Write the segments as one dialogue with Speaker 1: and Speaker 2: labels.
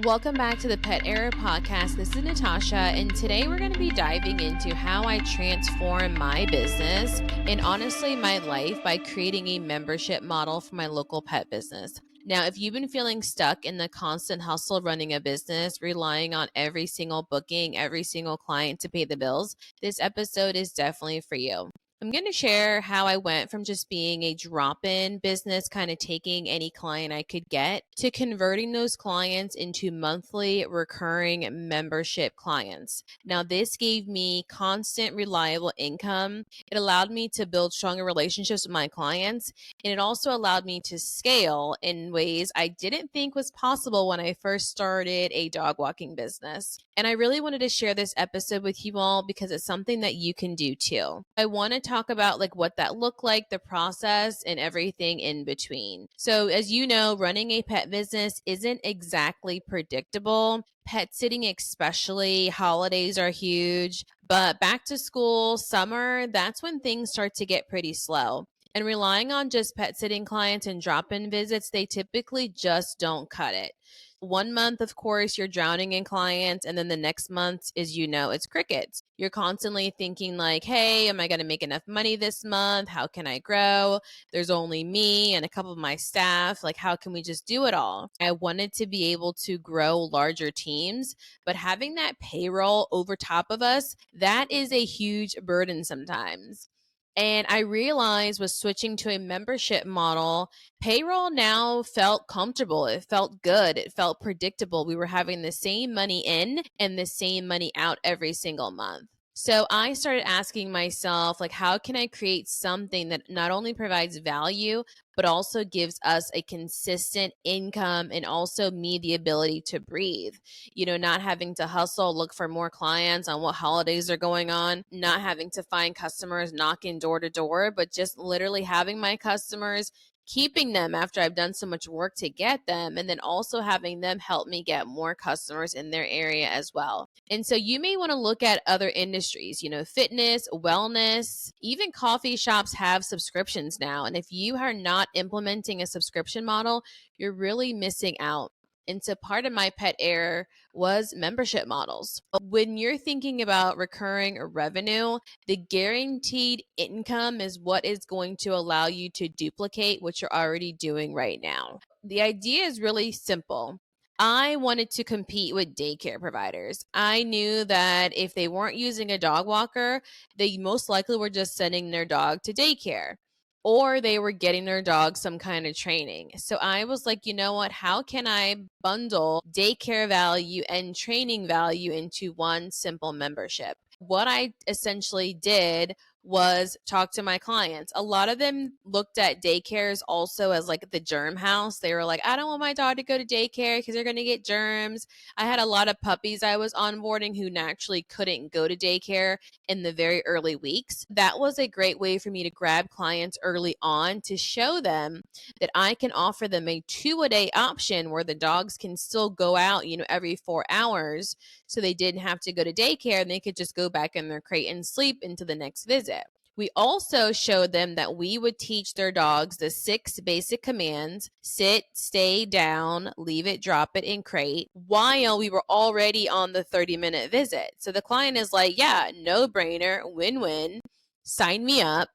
Speaker 1: Welcome back to the Pet Era Podcast. This is Natasha, and today we're going to be diving into how I transform my business and honestly my life by creating a membership model for my local pet business. Now, if you've been feeling stuck in the constant hustle of running a business, relying on every single booking, every single client to pay the bills, this episode is definitely for you. I'm going to share how I went from just being a drop-in business, kind of taking any client I could get, to converting those clients into monthly recurring membership clients. Now, this gave me constant, reliable income. It allowed me to build stronger relationships with my clients, and it also allowed me to scale in ways I didn't think was possible when I first started a dog walking business. And I really wanted to share this episode with you all because it's something that you can do too. I want to talk about what that looked like, the process, and everything in between. So as you know, running a pet business isn't exactly predictable. Pet sitting especially, holidays are huge, but back to school, summer, that's when things start to get pretty slow. And relying on just pet sitting clients and drop-in visits, they typically just don't cut it. 1 month, of course, you're drowning in clients, and then the next month is, it's crickets. You're constantly thinking hey, am I going to make enough money this month? How can I grow? There's only me and a couple of my staff. How can we just do it all? I wanted to be able to grow larger teams, but having that payroll over top of us, that is a huge burden sometimes. And I realized with switching to a membership model, payroll now felt comfortable. It felt good. It felt predictable. We were having the same money in and the same money out every single month. So I started asking myself, how can I create something that not only provides value, but also gives us a consistent income and also me the ability to breathe, not having to hustle, look for more clients on what holidays are going on, not having to find customers knocking door to door, but just literally having my customers, keeping them after I've done so much work to get them, and then also having them help me get more customers in their area as well. And so you may want to look at other industries, fitness, wellness, even coffee shops have subscriptions now. And if you are not implementing a subscription model, you're really missing out. And so part of my pet error was membership models. When you're thinking about recurring revenue, the guaranteed income is what is going to allow you to duplicate what you're already doing right now. The idea is really simple. I wanted to compete with daycare providers. I knew that if they weren't using a dog walker, they most likely were just sending their dog to daycare, or they were getting their dog some kind of training. So I was like, you know what? How can I bundle daycare value and training value into one simple membership? What I essentially did was talk to my clients. A lot of them looked at daycares also as the germ house. They were like, I don't want my dog to go to daycare because they're going to get germs. I had a lot of puppies I was onboarding who naturally couldn't go to daycare in the very early weeks. That was a great way for me to grab clients early on to show them that I can offer them a 2-a-day option where the dogs can still go out, every 4 hours. So they didn't have to go to daycare and they could just go back in their crate and sleep into the next visit. We also showed them that we would teach their dogs the 6 basic commands: sit, stay down, leave it, drop it, and crate, while we were already on the 30-minute visit. So the client is like, yeah, no brainer, win-win, sign me up.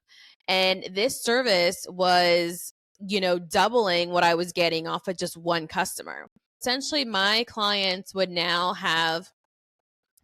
Speaker 1: And this service was, doubling what I was getting off of just one customer. Essentially, my clients would now have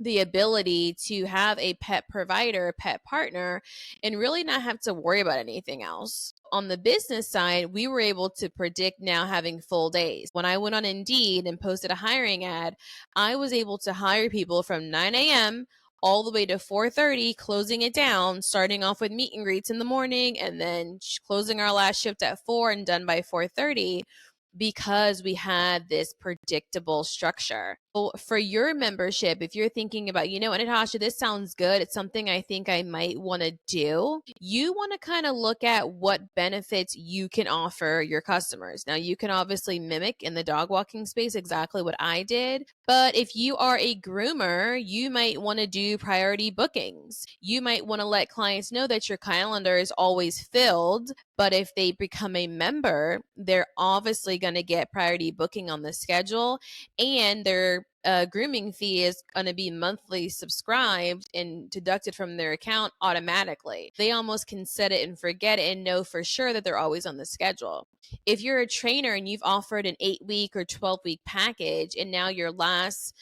Speaker 1: the ability to have a pet provider, a pet partner, and really not have to worry about anything else. On the business side, we were able to predict now having full days. When I went on Indeed and posted a hiring ad, I was able to hire people from 9 a.m. all the way to 4:30, closing it down, starting off with meet and greets in the morning, and then closing our last shift at 4 and done by 4:30. Because we had this predictable structure. So for your membership, if you're thinking about, Natasha, this sounds good, it's something I think I might want to do, you want to kind of look at what benefits you can offer your customers. Now, you can obviously mimic in the dog walking space exactly what I did, But if you are a groomer, you might want to do priority bookings. You might want to let clients know that your calendar is always filled, but if they become a member, they're obviously going to get priority booking on the schedule, and their grooming fee is going to be monthly subscribed and deducted from their account automatically. They almost can set it and forget it and know for sure that they're always on the schedule. If you're a trainer and you've offered an 8-week or 12-week package, and now your last,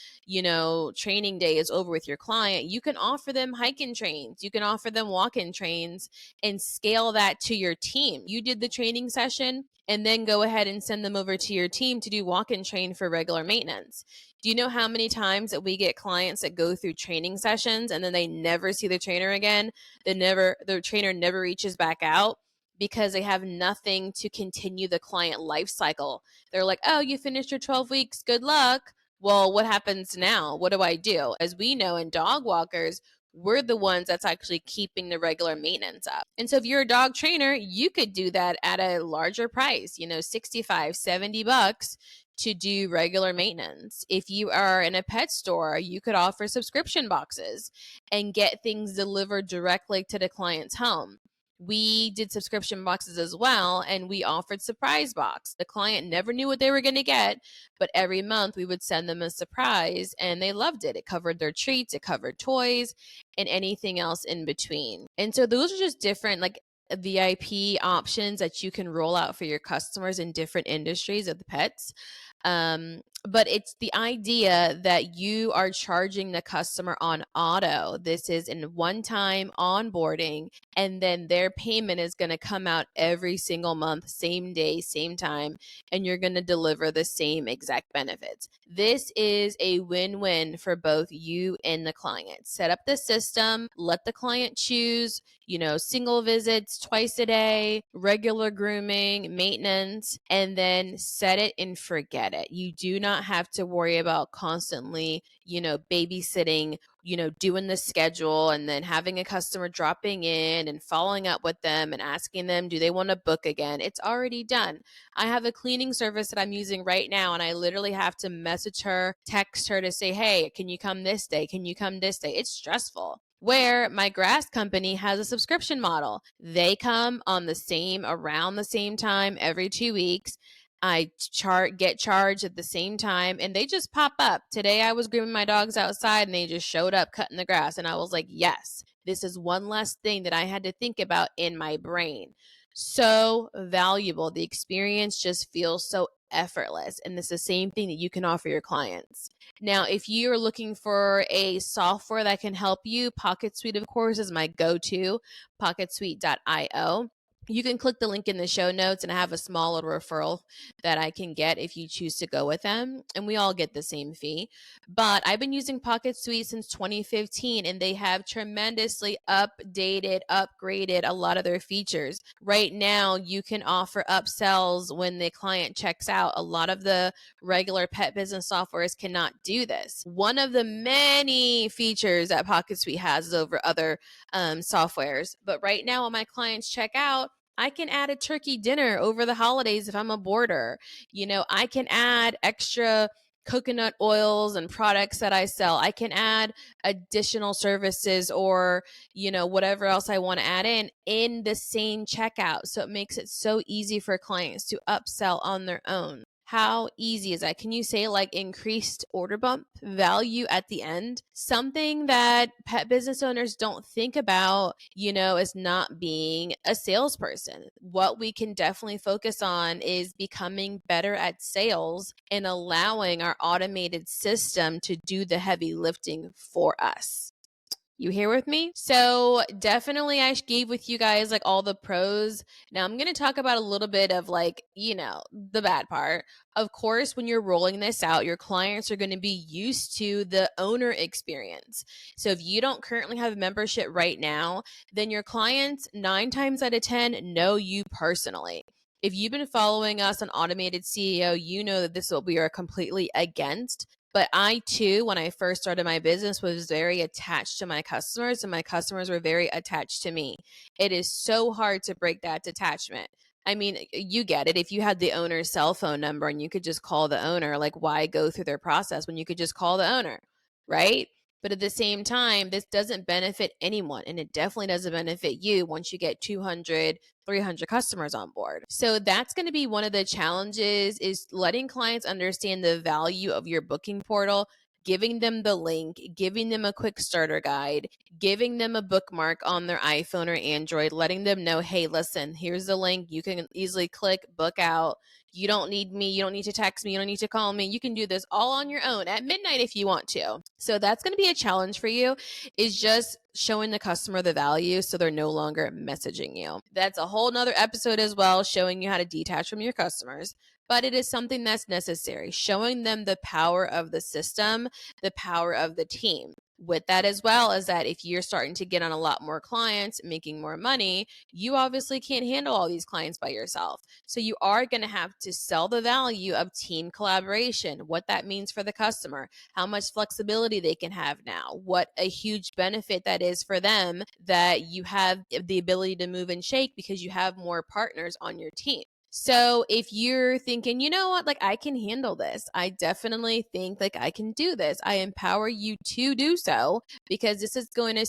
Speaker 1: training day is over with your client, you can offer them hike-in trains. You can offer them walk-in trains and scale that to your team. You did the training session and then go ahead and send them over to your team to do walk-in train for regular maintenance. Do you know how many times that we get clients that go through training sessions and then they never see the trainer again? The trainer never reaches back out because they have nothing to continue the client life cycle. They're like, oh, you finished your 12 weeks. Good luck. Well, what happens now? What do I do? As we know in dog walkers, we're the ones that's actually keeping the regular maintenance up. And so if you're a dog trainer, you could do that at a larger price, $65, $70 to do regular maintenance. If you are in a pet store, you could offer subscription boxes and get things delivered directly to the client's home. We did subscription boxes as well, and we offered surprise box. The client never knew what they were going to get, but every month we would send them a surprise, and they loved it. It covered their treats, it covered toys, and anything else in between. And so those are just different VIP options that you can roll out for your customers in different industries of the pets. But it's the idea that you are charging the customer on auto. This is in one-time onboarding, and then their payment is going to come out every single month, same day, same time, and you're going to deliver the same exact benefits. This is a win-win for both you and the client. Set up the system, let the client choose, single visits twice a day, regular grooming, maintenance, and then set it and forget it. You do not have to worry about constantly, babysitting, doing the schedule and then having a customer dropping in and following up with them and asking them, do they want to book again? It's already done. I have a cleaning service that I'm using right now, and I literally have to message her, text her to say, hey, can you come this day? Can you come this day? It's stressful. Where my grass company has a subscription model. They come on around the same time every 2 weeks. I get charged at the same time, and they just pop up. Today I was grooming my dogs outside and they just showed up cutting the grass, and I was like, yes, this is one less thing that I had to think about in my brain. So valuable. The experience just feels so effortless, and it's the same thing that you can offer your clients. Now, if you're looking for a software that can help you, Pocket Suite, of course, is my go-to, pocketsuite.io. You can click the link in the show notes, and I have a small little referral that I can get if you choose to go with them. And we all get the same fee. But I've been using Pocket Suite since 2015, and they have tremendously updated, upgraded a lot of their features. Right now, you can offer upsells when the client checks out. A lot of the regular pet business softwares cannot do this. One of the many features that Pocket Suite has is over other softwares. But right now, when my clients check out, I can add a turkey dinner over the holidays if I'm a boarder. I can add extra coconut oils and products that I sell. I can add additional services or, whatever else I want to add in the same checkout. So it makes it so easy for clients to upsell on their own. How easy is that? Can you say increased order bump value at the end? Something that pet business owners don't think about, is not being a salesperson. What we can definitely focus on is becoming better at sales and allowing our automated system to do the heavy lifting for us. You here with me? So definitely I gave with you guys all the pros. Now I'm going to talk about a little bit of the bad part. Of course, when you're rolling this out, your clients are going to be used to the owner experience. So if you don't currently have a membership right now, then your clients 9 times out of 10 know you personally. If you've been following us on Automated CEO, you know that this is what we are completely against. But I too, when I first started my business, was very attached to my customers, and my customers were very attached to me. It is so hard to break that detachment. I mean, you get it. If you had the owner's cell phone number and you could just call the owner, like why go through their process when you could just call the owner, right? But at the same time, this doesn't benefit anyone, and it definitely doesn't benefit you once you get 200, 300 customers on board. So that's going to be one of the challenges, is letting clients understand the value of your booking portal, giving them the link, giving them a quick starter guide, giving them a bookmark on their iPhone or Android, letting them know, hey, listen, here's the link. You can easily click, book out. You don't need me. You don't need to text me. You don't need to call me. You can do this all on your own at midnight if you want to. So that's going to be a challenge for you, is just showing the customer the value so they're no longer messaging you. That's a whole nother episode as well, showing you how to detach from your customers. But it is something that's necessary, showing them the power of the system, the power of the team. With that as well, is that if you're starting to get on a lot more clients, making more money, you obviously can't handle all these clients by yourself. So you are going to have to sell the value of team collaboration, what that means for the customer, how much flexibility they can have now, what a huge benefit that is for them, that you have the ability to move and shake because you have more partners on your team. So if you're thinking, you know what, like I can handle this, I definitely think like I can do this, I empower you to do so, because this is going to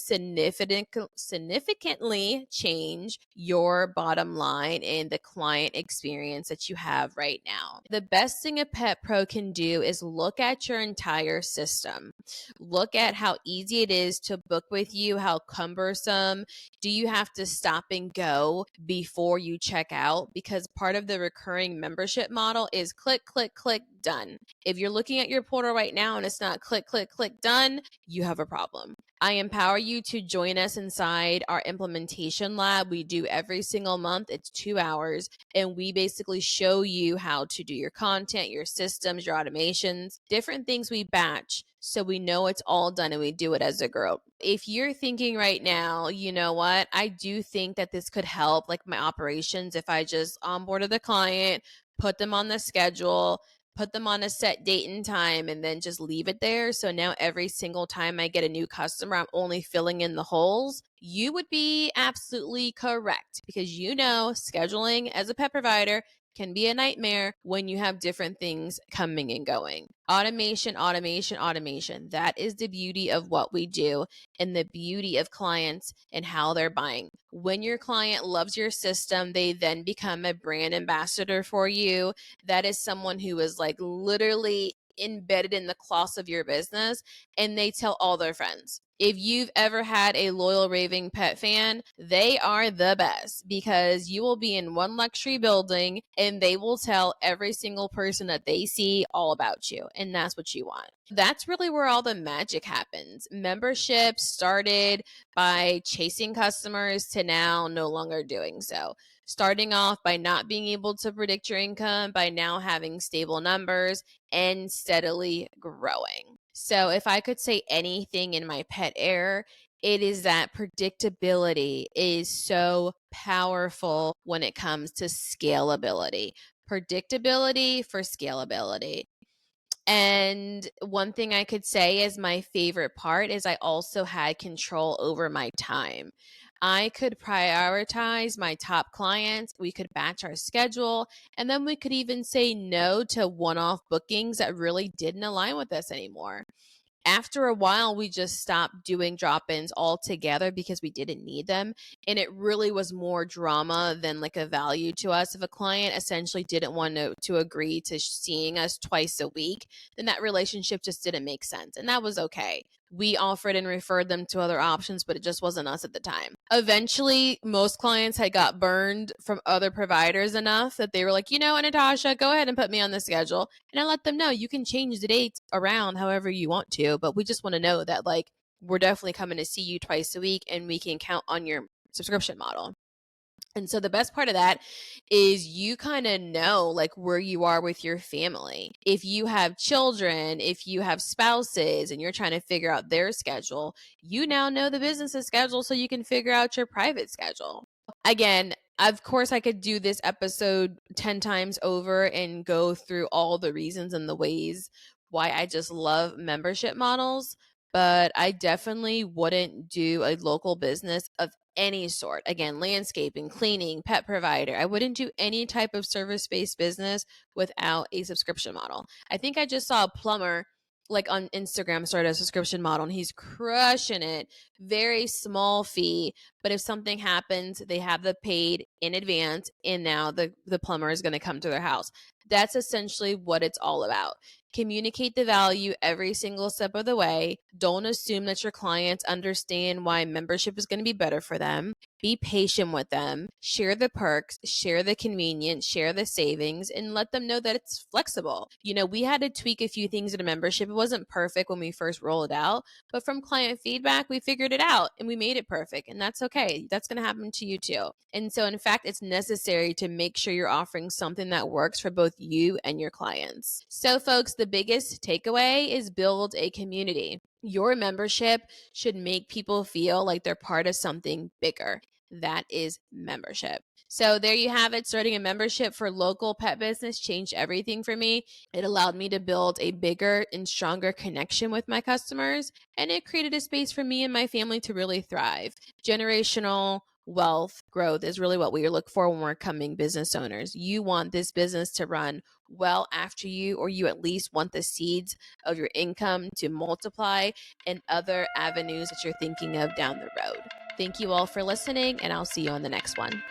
Speaker 1: significantly change your bottom line and the client experience that you have right now. The best thing a pet pro can do is look at your entire system. Look at how easy it is to book with you, how cumbersome. Do you have to stop and go before you check out? Because part of the recurring membership model is click, click, click, done. If you're looking at your portal right now and it's not click, click, click, done, you have a problem. I empower you to join us inside our implementation lab. We do every single month. It's 2 hours, and we basically show you how to do your content, your systems, your automations, different things we batch, so we know it's all done and we do it as a group. If you're thinking right now, you know what, I do think that this could help like my operations if I just onboarded the client, put them on the schedule, put them on a set date and time, and then just leave it there. So now every single time I get a new customer, I'm only filling in the holes. You would be absolutely correct, because you know scheduling as a pet provider can be a nightmare when you have different things coming and going. Automation, automation, automation. That is the beauty of what we do and the beauty of clients and how they're buying. When your client loves your system, they then become a brand ambassador for you. That is someone who is like literally embedded in the cloth of your business, and they tell all their friends. If you've ever had a loyal raving pet fan, they are the best, because you will be in one luxury building and they will tell every single person that they see all about you. And that's what you want. That's really where all the magic happens. Membership started by chasing customers to now no longer doing so. Starting off by not being able to predict your income, by now having stable numbers and steadily growing. So if I could say anything in my pet air, it is that predictability is so powerful when it comes to scalability. Predictability for scalability. And one thing I could say is my favorite part is I also had control over my time. I could prioritize my top clients. We could batch our schedule, and then we could even say no to one-off bookings that really didn't align with us anymore. After a while, we just stopped doing drop-ins altogether because we didn't need them. And it really was more drama than like a value to us. If a client essentially didn't want to agree to seeing us twice a week, then that relationship just didn't make sense. And that was okay. We offered and referred them to other options, but it just wasn't us at the time. Eventually, most clients had got burned from other providers enough that they were like, you know what, Natasha, go ahead and put me on the schedule. And I let them know you can change the dates around however you want to, but we just want to know that like we're definitely coming to see you twice a week and we can count on your subscription model. And so the best part of that is you kind of know like where you are with your family. If you have children, if you have spouses and you're trying to figure out their schedule, you now know the business's schedule so you can figure out your private schedule. Again, of course, I could do this episode 10 times over and go through all the reasons and the ways why I just love membership models, but I definitely wouldn't do a local business of any sort. Again, landscaping, cleaning, pet provider. I wouldn't do any type of service-based business without a subscription model. I think I just saw a plumber like on Instagram started a subscription model and he's crushing it. Very small fee, but if something happens, they have the paid in advance and now the plumber is going to come to their house. That's essentially what it's all about. Communicate the value every single step of the way. Don't assume that your clients understand why membership is going to be better for them. Be patient with them. Share the perks, share the convenience, share the savings, and let them know that it's flexible. We had to tweak a few things in a membership. It wasn't perfect when we first rolled it out, but from client feedback, we figured it out and we made it perfect. And that's okay. That's going to happen to you too. And so, in fact, it's necessary to make sure you're offering something that works for both you and your clients. So, folks, the biggest takeaway is build a community. Your membership should make people feel like they're part of something bigger. That is membership. So there you have it. Starting a membership for local pet business changed everything for me. It allowed me to build a bigger and stronger connection with my customers, and it created a space for me and my family to really thrive. Generational wealth growth is really what we look for when we're becoming business owners. You want this business to run well after you, or you at least want the seeds of your income to multiply in other avenues that you're thinking of down the road. Thank you all for listening, and I'll see you on the next one.